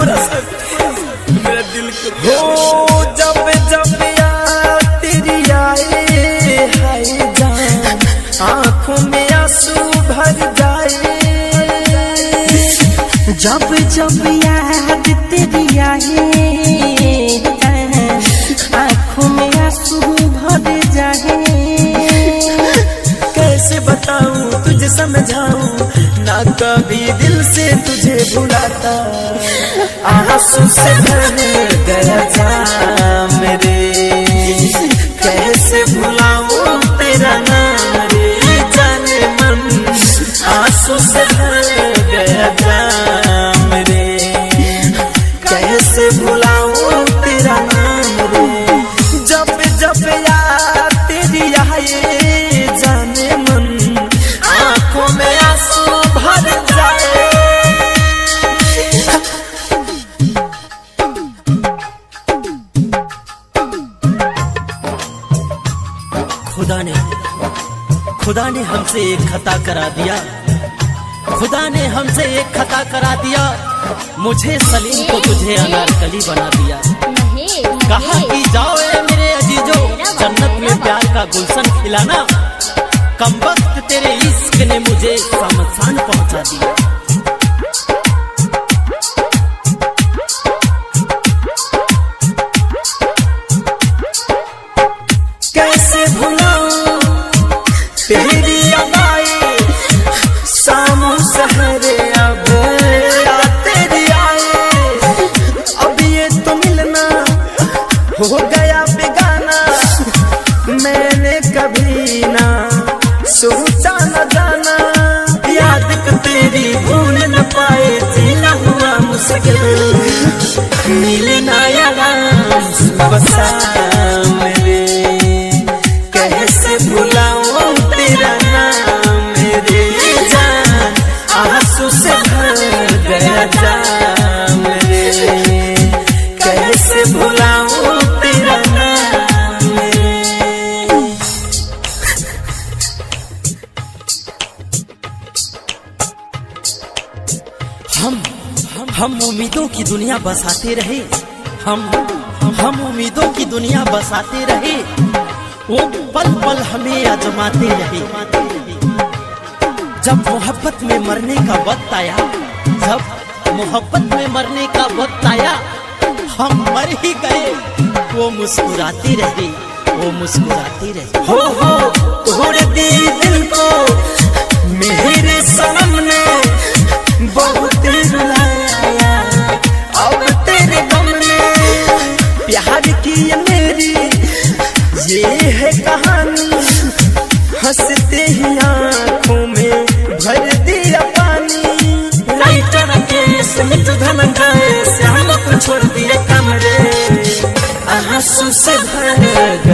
मेरा दिल को हो जब जब याद तेरी आए हाय जान, आँखों में आंसू भर जाए। जब जब याद तेरी आए आँखों में आंसू भर जाए। कैसे बताऊं तुझे समझाऊं, ना कभी दिल से तुझे भुलाता, आंसू से भर गया जाम मेरे। कैसे भुलाऊं तेरा नाम रे जाने मन, आंसू से भर गया जाम मेरे। कैसे भुलाऊं तेरा नाम रे, जब जब याद तेरी आए जाने मन, आंखों में आंसू भर जाए। खुदा ने हमसे एक खता करा दिया, खुदा ने हमसे एक खता करा दिया। मुझे सलीम को तुझे अनारकली बना दिया। कहा कि जाओ ए मेरे अजीजो, जन्नत में प्यार का गुलशन खिलाना। कमबख्त तेरे इश्क ने मुझे शमशान पहुंचा दिया। कैसे भुलाऊं तेरी अदाएं, सामो सहरे अब तेरी आए। अब ये तो मिलना हो गया बेगाना, मैंने कभी ना सोचा न जाना। याद को तेरी भूल न पाए, जीना हुआ मुश्किल, मिलना यार सुबह शाम मेरे। कैसे भुलाऊं तेरा नाम मेरे जान, आंसू से भर गया जाम मेरे। कैसे भुलाऊं तेरा नाम मेरे। हम उम्मीदों की दुनिया बसाते रहे, हम उम्मीदों की दुनिया बसाते रहे। वो पल पल हमें आजमाते रहे। जब मोहब्बत में मरने का वक्त आया, जब मोहब्बत में मरने का वक्त आया, हम मर ही गए। वो मुस्कुराते रहे, वो मुस्कुराते रहे। हो तोड़ दी दिल को मेरे सनम ने, बहुत रुलाया अब तेरे गम ने। प्यार की ये मेरी ये है कहानी, हंसते ही आँखों में भर दिया पानी। राइटर के समित धनंजय श्याम को छोड़ दिया कमरे, आंसू से भर